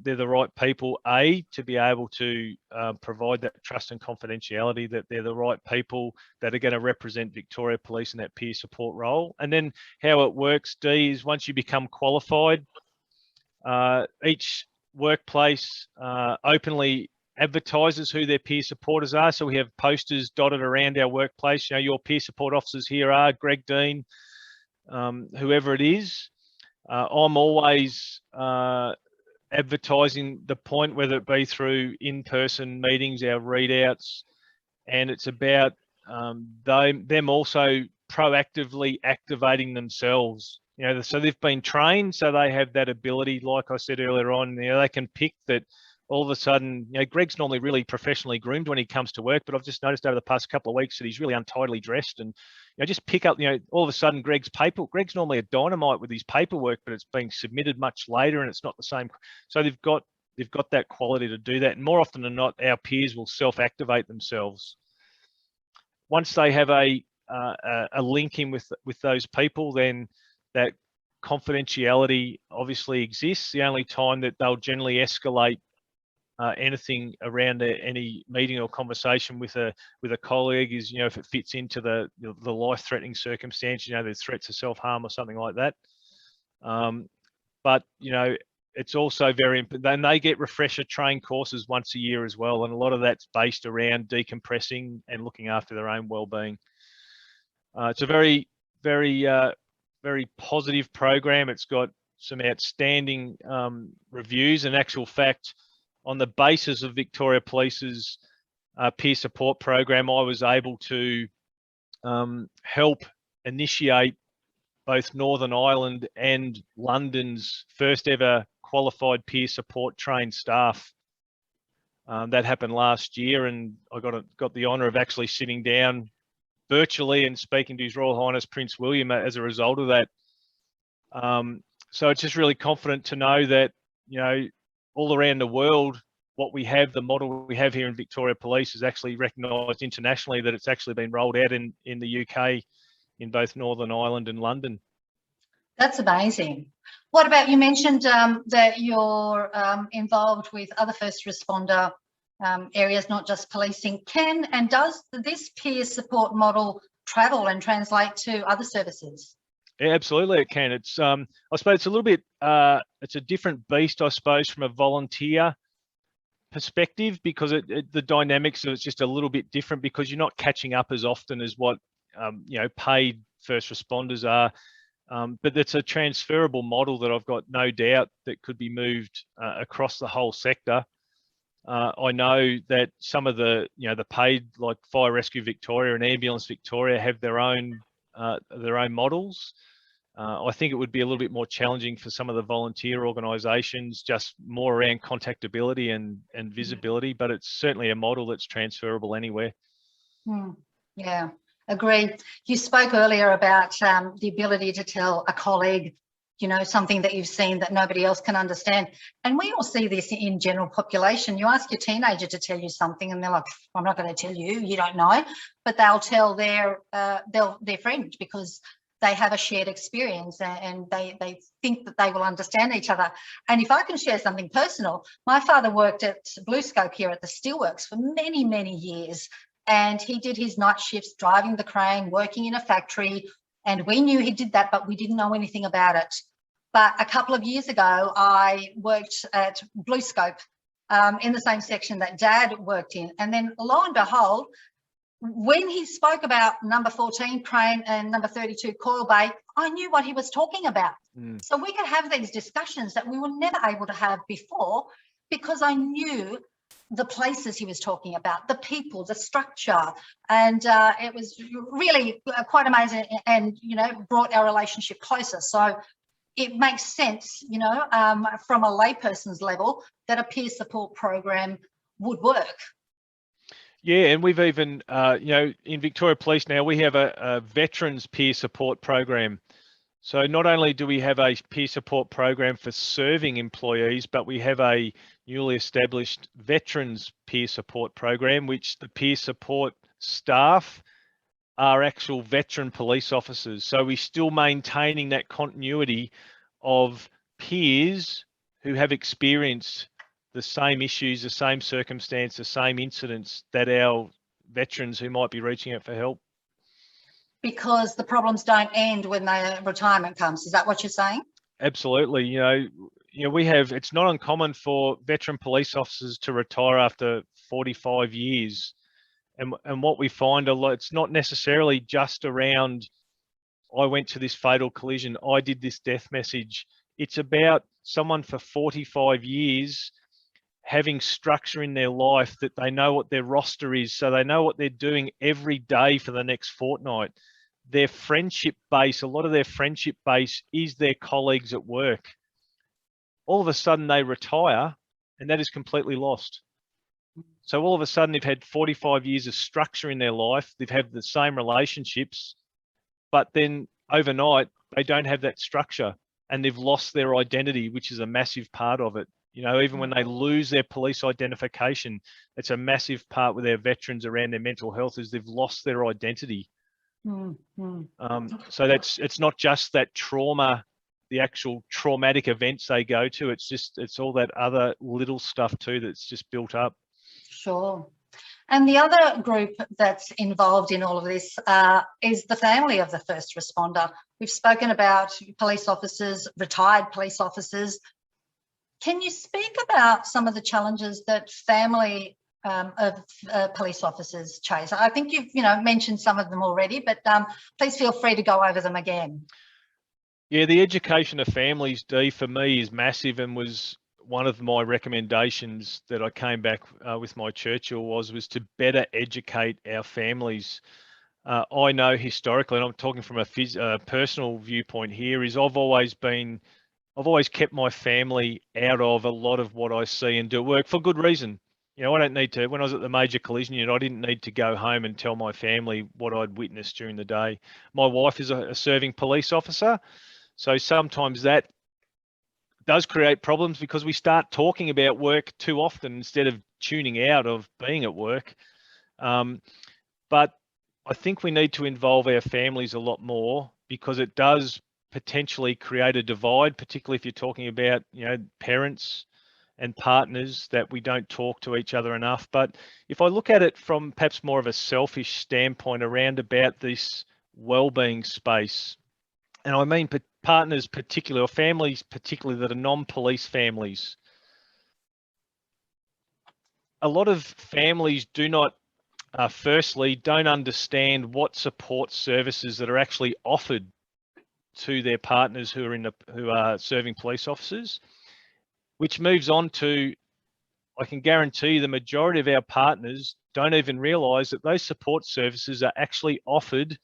they're the right people, A, to be able to provide that trust and confidentiality, that they're the right people that are going to represent Victoria Police in that peer support role. And then how it works, D, is once you become qualified, each workplace openly advertises who their peer supporters are. So we have posters dotted around our workplace. You know, your peer support officers here are Greg Dean, whoever it is. I'm always advertising the point, whether it be through in-person meetings, our readouts, and it's about them also proactively activating themselves. You know, so they've been trained, so they have that ability. Like I said earlier on, you know, they can pick that. All of a sudden, you know, Greg's normally really professionally groomed when he comes to work, but I've just noticed over the past couple of weeks that he's really untidily dressed, and you know, just pick up, you know, all of a sudden Greg's normally a dynamite with his paperwork, but it's being submitted much later and it's not the same. So they've got that quality to do that. And more often than not, our peers will self-activate themselves. Once they have a link in with those people, then that confidentiality obviously exists. The only time that they'll generally escalate anything around any meeting or conversation with a colleague is, you know, if it fits into the life-threatening circumstance, you know, there's threats of self-harm or something like that. But you know, it's also very important. Then they get refresher train courses once a year as well, and a lot of that's based around decompressing and looking after their own well-being. It's a very, very, very positive program. It's got some outstanding reviews. In actual fact, on the basis of Victoria Police's peer support program, I was able to help initiate both Northern Ireland and London's first ever qualified peer support trained staff. That happened last year, and I got the honour of actually sitting down virtually and speaking to His Royal Highness Prince William as a result of that. So it's just really confident to know that, you know, all around the world, what we have, the model we have here in Victoria Police is actually recognised internationally, that it's actually been rolled out in the UK, in both Northern Ireland and London. That's amazing. What about, you mentioned that you're involved with other first responder areas, not just policing. Can and does this peer support model travel and translate to other services? Yeah, absolutely it can. It's I suppose it's a little bit it's a different beast, I suppose, from a volunteer perspective, because the dynamics of it's just a little bit different, because you're not catching up as often as what you know, paid first responders are. But it's a transferable model that I've got no doubt that could be moved across the whole sector. I know that some of the, you know, the paid, like Fire Rescue Victoria and Ambulance Victoria, have their own models. I think it would be a little bit more challenging for some of the volunteer organisations, just more around contactability and visibility, but it's certainly a model that's transferable anywhere. Yeah, agreed. You spoke earlier about the ability to tell a colleague, you know, something that you've seen that nobody else can understand. And we all see this in general population. You ask your teenager to tell you something and they're like, I'm not going to tell you, you don't know, but they'll tell their friend, because they have a shared experience and they think that they will understand each other. And if I can share something personal, my father worked at BlueScope here at the Steelworks for many, many years. And he did his night shifts, driving the crane, working in a factory. And we knew he did that, but we didn't know anything about it. But a couple of years ago, I worked at BlueScope in the same section that Dad worked in. And then lo and behold, when he spoke about number 14 crane and number 32 coil bay, I knew what he was talking about. So we could have these discussions that we were never able to have before, because I knew the places he was talking about, the people, the structure, and it was really quite amazing, and, you know, brought our relationship closer. So it makes sense, you know, from a layperson's level, that a peer support program would work. Yeah, and we've even, you know, in Victoria Police now, we have a veterans peer support program. So not only do we have a peer support program for serving employees, but we have a newly established veterans peer support program, which the peer support staff are actual veteran police officers. So we're still maintaining that continuity of peers who have experienced the same issues, the same circumstance, the same incidents that our veterans who might be reaching out for help. Because the problems don't end when their retirement comes. Is that what you're saying? Absolutely. You know, we have, it's not uncommon for veteran police officers to retire after 45 years. And what we find a lot, it's not necessarily just around, I went to this fatal collision, I did this death message. It's about someone for 45 years having structure in their life, that they know what their roster is, so they know what they're doing every day for the next fortnight. Their friendship base, a lot of their friendship base is their colleagues at work. All of a sudden they retire and that is completely lost. So all of a sudden they've had 45 years of structure in their life, they've had the same relationships, but then overnight they don't have that structure and they've lost their identity, which is a massive part of it. You know, even when they lose their police identification, it's a massive part with our veterans around their mental health, is they've lost their identity. So it's not just that trauma, the actual traumatic events they go to, it's all that other little stuff too that's just built up. Sure. And the other group that's involved in all of this is the family of the first responder. We've spoken about police officers, retired police officers. Can you speak about some of the challenges that family of police officers chase? I think you've mentioned some of them already, but please feel free to go over them again. Yeah, the education of families, Dee, for me is massive, and was one of my recommendations that I came back with my Churchill was to better educate our families. I know historically, and I'm talking from a personal viewpoint here, is I've always kept my family out of a lot of what I see and do work for good reason. You know, I don't need to, when I was at the major collision unit, I didn't need to go home and tell my family what I'd witnessed during the day. My wife is a serving police officer, so sometimes that does create problems because we start talking about work too often instead of tuning out of being at work. But I think we need to involve our families a lot more, because it does potentially create a divide, particularly if you're talking about, parents and partners, that we don't talk to each other enough. But if I look at it from perhaps more of a selfish standpoint around about this wellbeing space, and I mean partners particularly, or families particularly that are non-police families, a lot of families do not, firstly, don't understand what support services that are actually offered to their partners who are serving police officers, which moves on to, I can guarantee you the majority of our partners don't even realise that those support services are actually offered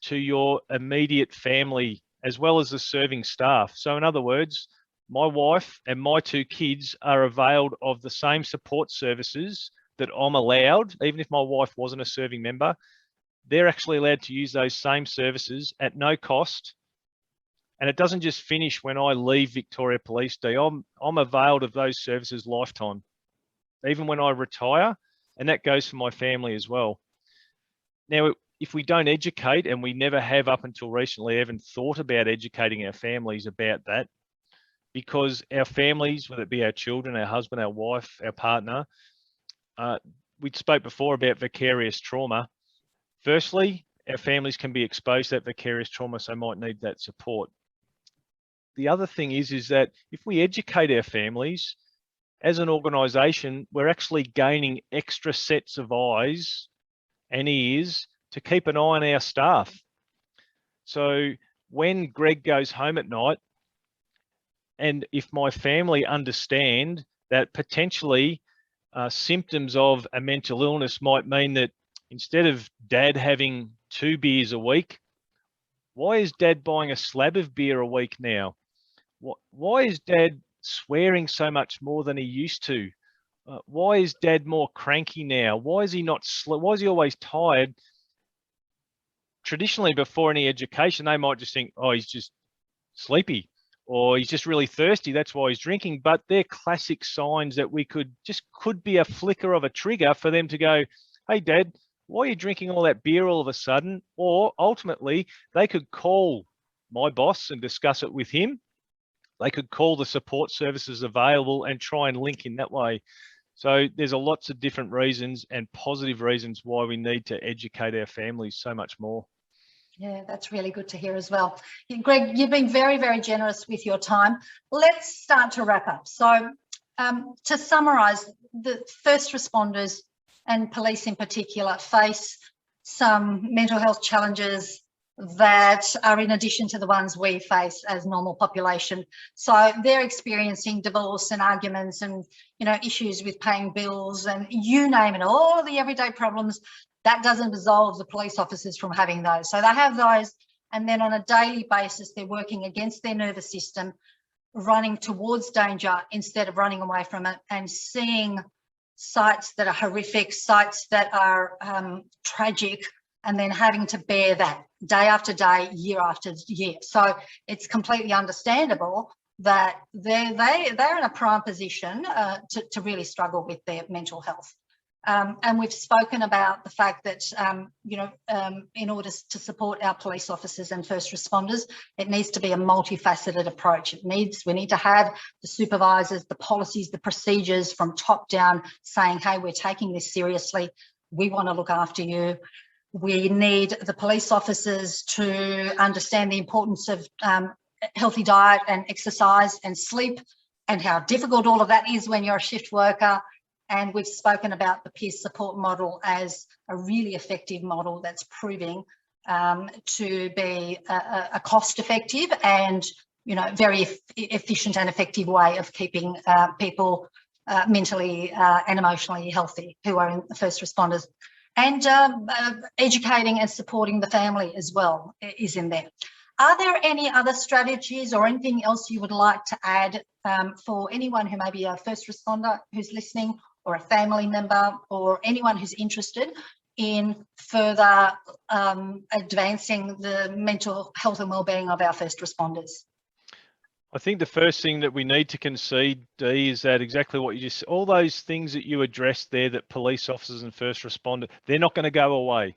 to your immediate family as well as the serving staff. So in other words, my wife and my two kids are availed of the same support services that I'm allowed, even if my wife wasn't a serving member. They're actually allowed to use those same services at no cost. And it doesn't just finish when I leave Victoria Police Day. I'm availed of those services lifetime, even when I retire, and that goes for my family as well. Now, if we don't educate, and we never have up until recently even thought about educating our families about that, because our families, whether it be our children, our husband, our wife, our partner, we spoke before about vicarious trauma. Firstly, our families can be exposed to that vicarious trauma, so might need that support. The other thing is that if we educate our families, as an organisation, we're actually gaining extra sets of eyes and ears to keep an eye on our staff. So when Greg goes home at night, and if my family understand that potentially symptoms of a mental illness might mean that instead of Dad having 2 beers a week, why is Dad buying a slab of beer a week now? Why is Dad swearing so much more than he used to? Why is Dad more cranky now? Why is he not? Why is he always tired? Traditionally, before any education, they might just think, oh, he's just sleepy, or he's just really thirsty, that's why he's drinking. But they're classic signs that could be a flicker of a trigger for them to go, hey, Dad, why are you drinking all that beer all of a sudden? Or ultimately, they could call my boss and discuss it with him, they could call the support services available and try and link in that way. So there's lots of different reasons and positive reasons why we need to educate our families so much more. Yeah, that's really good to hear as well. Greg, you've been very, very generous with your time. Let's start to wrap up. So to summarise, the first responders and police in particular face some mental health challenges that are in addition to the ones we face as normal population. So they're experiencing divorce and arguments and, you know, issues with paying bills and you name it, all of the everyday problems. That doesn't absolve the police officers from having those. So they have those, and then on a daily basis, they're working against their nervous system, running towards danger instead of running away from it, and seeing sites that are horrific, sites that are tragic, and then having to bear that day after day, year after year. So it's completely understandable that they're in a prime position to really struggle with their mental health. And we've spoken about the fact that, in order to support our police officers and first responders, it needs to be a multifaceted approach. We need to have the supervisors, the policies, the procedures from top down saying, hey, we're taking this seriously. We want to look after you. We need the police officers to understand the importance of healthy diet and exercise and sleep and how difficult all of that is when you're a shift worker. And we've spoken about the peer support model as a really effective model that's proving to be a cost-effective and, you know, very efficient and effective way of keeping people mentally and emotionally healthy who are in first responders. And educating and supporting the family as well is in there. Are there any other strategies or anything else you would like to add for anyone who may be a first responder who's listening, or a family member, or anyone who's interested in further advancing the mental health and wellbeing of our first responders? I think the first thing that we need to concede, Dee, is that exactly what you just, all those things that you addressed there that police officers and first responders, they're not going to go away.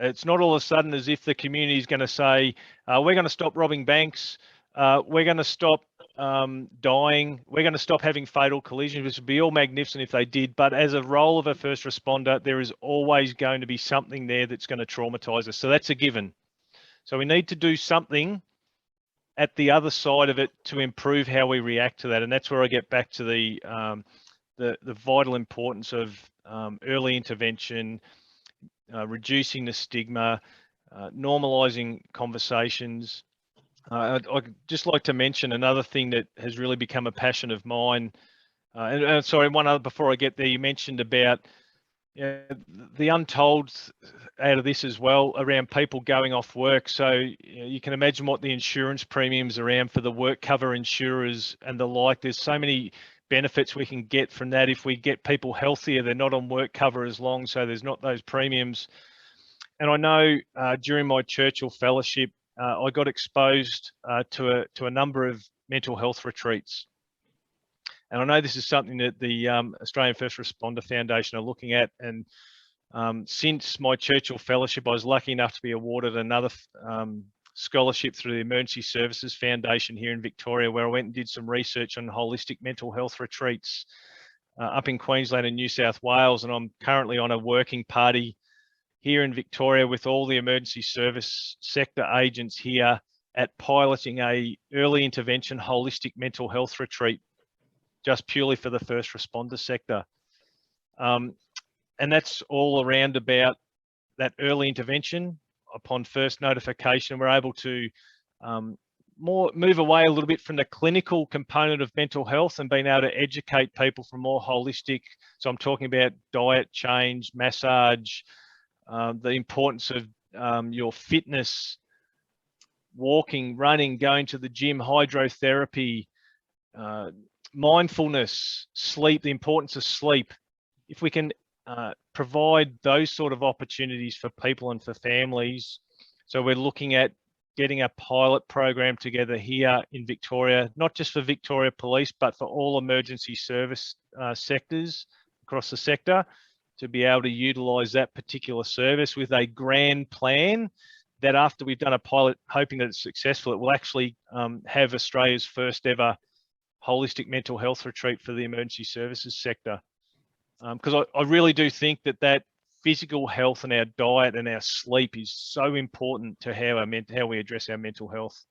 It's not all of a sudden as if the community is going to say, we're going to stop robbing banks, we're going to stop dying, we're going to stop having fatal collisions, which would be all magnificent if they did. But as a role of a first responder, there is always going to be something there that's going to traumatise us. So that's a given. So we need to do something at the other side of it to improve how we react to that. And that's where I get back to the vital importance of early intervention, reducing the stigma, normalising conversations. I'd just like to mention another thing that has really become a passion of mine. And sorry, one other before I get there, you mentioned about the untold out of this as well around people going off work. So you can imagine what the insurance premiums are around for the work cover insurers and the like. There's so many benefits we can get from that. If we get people healthier, they're not on work cover as long, so there's not those premiums. And I know during my Churchill Fellowship, I got exposed to a number of mental health retreats. And I know this is something that the Australian First Responder Foundation are looking at. And since my Churchill Fellowship, I was lucky enough to be awarded another scholarship through the Emergency Services Foundation here in Victoria, where I went and did some research on holistic mental health retreats up in Queensland and New South Wales. And I'm currently on a working party here in Victoria with all the emergency service sector agents here at piloting a early intervention holistic mental health retreat, just purely for the first responder sector. And that's all around about that early intervention. Upon first notification, we're able to move away a little bit from the clinical component of mental health and being able to educate people from more holistic. So I'm talking about diet change, massage, the importance of your fitness, walking, running, going to the gym, hydrotherapy, mindfulness, sleep, the importance of sleep. If we can provide those sort of opportunities for people and for families. So we're looking at getting a pilot program together here in Victoria, not just for Victoria Police, but for all emergency service sectors across the sector, to be able to utilise that particular service with a grand plan that after we've done a pilot, hoping that it's successful, it will actually have Australia's first ever holistic mental health retreat for the emergency services sector. Because I really do think that physical health and our diet and our sleep is so important to how we address our mental health.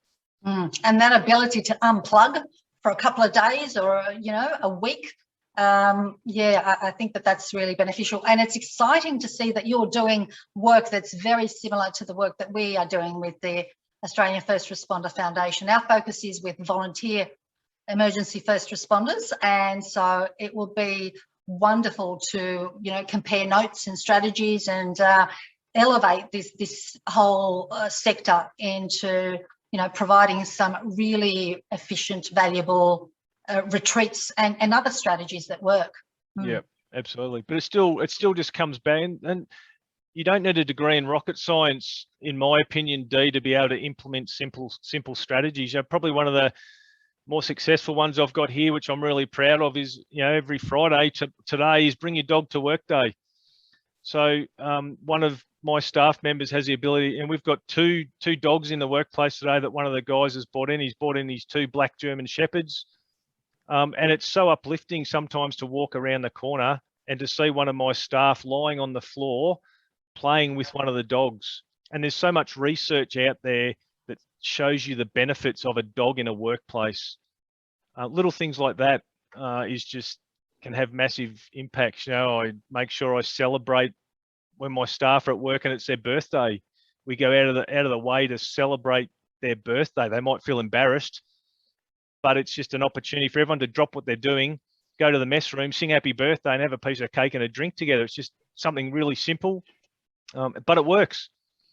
And that ability to unplug for a couple of days or, you know, a week. I think that's really beneficial. And it's exciting to see that you're doing work that's very similar to the work that we are doing with the Australian First Responder Foundation. Our focus is with volunteer emergency first responders. And so it will be wonderful to, you know, compare notes and strategies and elevate this whole sector into, you know, providing some really efficient, valuable retreats and other strategies that work. Yeah, absolutely. But it still just comes back, and you don't need a degree in rocket science, in my opinion, Dee, to be able to implement simple strategies. Probably one of the more successful ones I've got here, which I'm really proud of, is, you know, every Friday today is Bring Your Dog to Work Day. So one of my staff members has the ability, and we've got two dogs in the workplace today that one of the guys has brought in. He's brought in these 2 black German Shepherds. And it's so uplifting sometimes to walk around the corner and to see one of my staff lying on the floor playing with one of the dogs. And there's so much research out there that shows you the benefits of a dog in a workplace. Little things like that can have massive impacts. You know, I make sure I celebrate when my staff are at work and it's their birthday. We go out of the way to celebrate their birthday. They might feel embarrassed, but it's just an opportunity for everyone to drop what they're doing, go to the mess room, sing happy birthday and have a piece of cake and a drink together. It's just something really simple, but it works.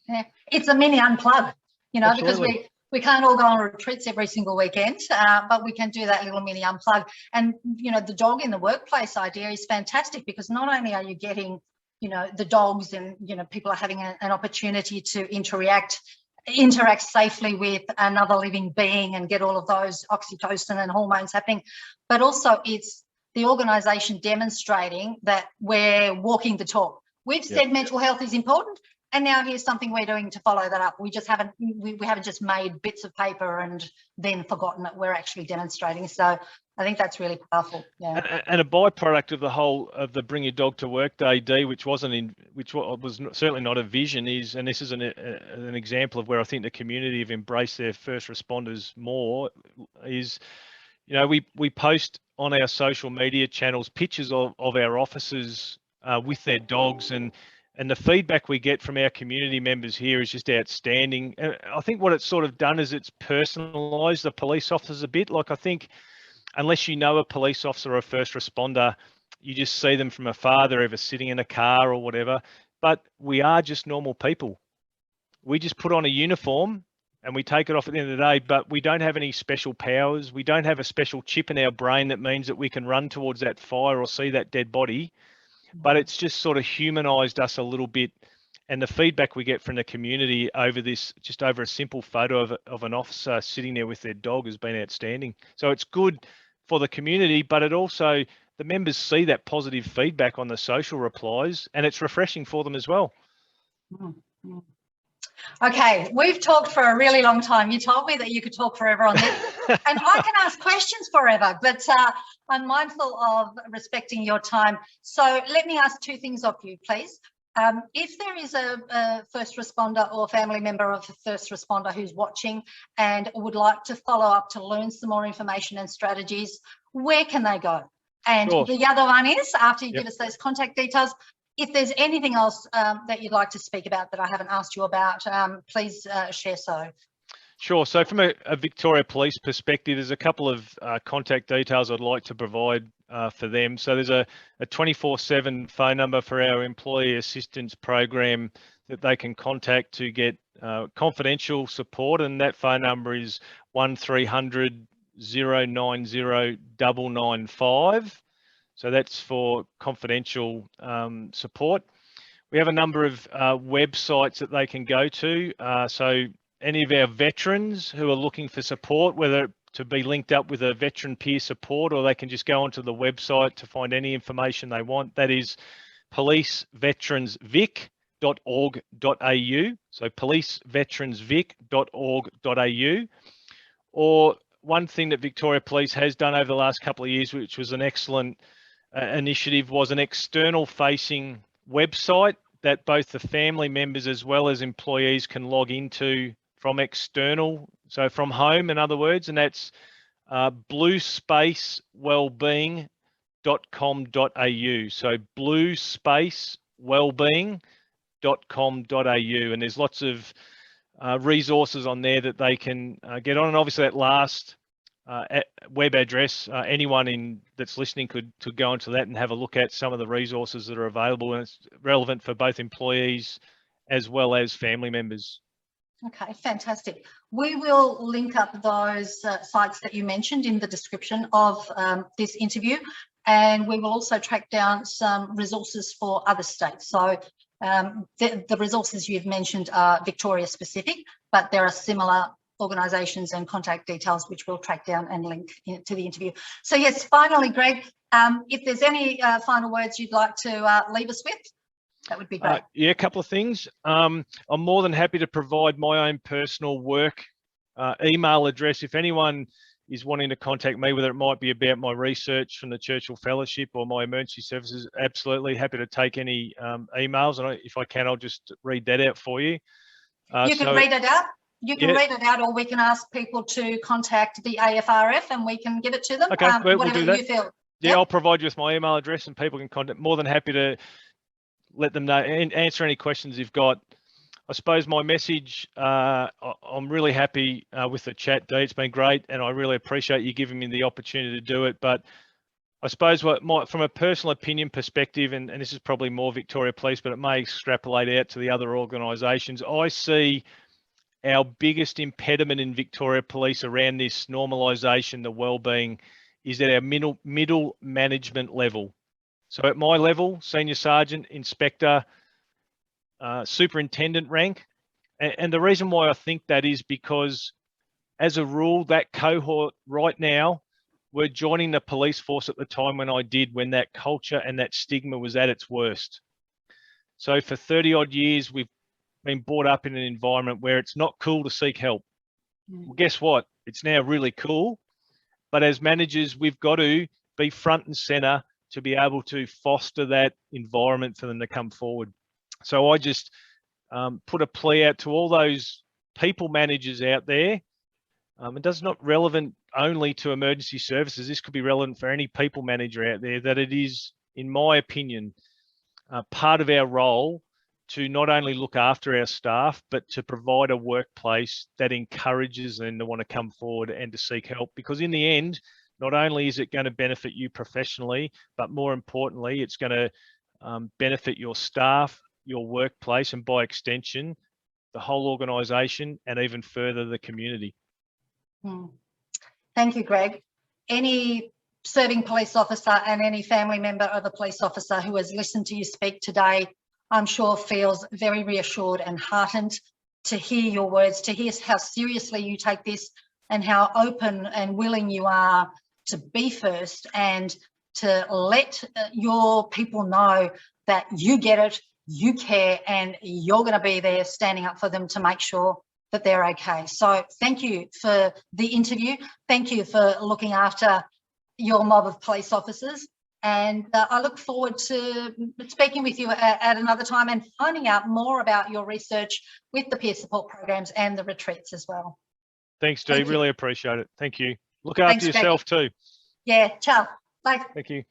Yeah, it's a mini unplug, you know, Absolutely. because we can't all go on retreats every single weekend, but we can do that little mini unplug. And, you know, the dog in the workplace idea is fantastic, because not only are you getting, you know, the dogs and, you know, people are having an opportunity to interact safely with another living being and get all of those oxytocin and hormones happening, but also it's the organisation demonstrating that we're walking the talk. We've said mental health is important, and now here's something we're doing to follow that up. We haven't just made bits of paper and then forgotten that we're actually demonstrating. So I think that's really powerful. Yeah. And a byproduct of the Bring Your Dog to Work Day, Dee, which was certainly not a vision, and this is an example of where I think the community have embraced their first responders more, is, you know, we post on our social media channels pictures of our officers with their dogs, and the feedback we get from our community members here is just outstanding. And I think what it's sort of done is it's personalised the police officers a bit. Like, I think, unless you know a police officer or a first responder, you just see them from afar. They're either sitting in a car or whatever, but we are just normal people. We just put on a uniform and we take it off at the end of the day, but we don't have any special powers. We don't have a special chip in our brain that means that we can run towards that fire or see that dead body, but it's just sort of humanized us a little bit. And the feedback we get from the community over a simple photo of an officer sitting there with their dog has been outstanding. So it's good for the community, but it also, the members see that positive feedback on the social replies, and it's refreshing for them as well. Okay, we've talked for a really long time. You told me that you could talk forever on this, and I can ask questions forever, but I'm mindful of respecting your time. So let me ask 2 things of you, please. If there is a first responder or family member of a first responder who's watching and would like to follow up to learn some more information and strategies, where can they go? And Sure. The other one is, after you give us those contact details, if there's anything else that you'd like to speak about that I haven't asked you about, please share so. Sure. So from a Victoria Police perspective, there's a couple of contact details I'd like to provide for them. So there's a 24/7 phone number for our employee assistance program that they can contact to get confidential support, and that phone number is 1300 090 995. So that's for confidential support. We have a number of websites that they can go to. So any of our veterans who are looking for support, whether to be linked up with a veteran peer support, or they can just go onto the website to find any information they want. That is Police Veterans Vic, so policeveteransvic.org.au. Or one thing that Victoria Police has done over the last couple of years, which was an excellent initiative, was an external facing website that both the family members as well as employees can log into from external, so from home, in other words, and that's bluespacewellbeing.com.au. So bluespacewellbeing.com.au, and there's lots of resources on there that they can get on. And obviously that last web address, anyone that's listening could go into that and have a look at some of the resources that are available, and it's relevant for both employees as well as family members. Okay, fantastic. We will link up those sites that you mentioned in the description of this interview, and we will also track down some resources for other states. So the resources you've mentioned are Victoria specific, but there are similar organisations and contact details which we'll track down and link to the interview. So yes, finally, Greg, if there's any final words you'd like to leave us with, that would be great. Yeah, a couple of things. I'm more than happy to provide my own personal work email address. If anyone is wanting to contact me, whether it might be about my research from the Churchill Fellowship or my emergency services, absolutely happy to take any emails. And if I can, I'll just read that out for you. You can read it out. You can read it out, or we can ask people to contact the AFRF and we can give it to them. Okay, we'll do that. You feel. Yeah, yep. I'll provide you with my email address and people can contact. More than happy to let them know and answer any questions you've got. I suppose my message, I'm really happy with the chat, Dee. It's been great, and I really appreciate you giving me the opportunity to do it. But I suppose from a personal opinion perspective, and this is probably more Victoria Police, but it may extrapolate out to the other organisations, I see our biggest impediment in Victoria Police around this normalisation, the wellbeing, is at our middle management level. So at my level, senior sergeant, inspector, superintendent rank, and the reason why I think that is because, as a rule, that cohort right now, we're joining the police force at the time when that culture and that stigma was at its worst. So for 30 odd years, we've been brought up in an environment where it's not cool to seek help. Well, guess what? It's now really cool. But as managers, we've got to be front and center to be able to foster that environment for them to come forward. So I just put a plea out to all those people managers out there. It does not relevant only to emergency services. This could be relevant for any people manager out there, that it is, in my opinion, part of our role to not only look after our staff, but to provide a workplace that encourages them to want to come forward and to seek help. Because in the end, not only is it going to benefit you professionally, but more importantly, it's going to benefit your staff, your workplace, and by extension, the whole organisation, and even further, the community. Thank you, Greg. Any serving police officer and any family member of a police officer who has listened to you speak today, I'm sure feels very reassured and heartened to hear your words, to hear how seriously you take this and how open and willing you are to be first and to let your people know that you get it, you care, and you're going to be there standing up for them to make sure that they're okay. So thank you for the interview. Thank you for looking after your mob of police officers. And I look forward to speaking with you at another time and finding out more about your research with the peer support programs and the retreats as well. Thanks, Dee. Really appreciate it. Thank you. Look after yourself too. Yeah, ciao. Bye. Thank you.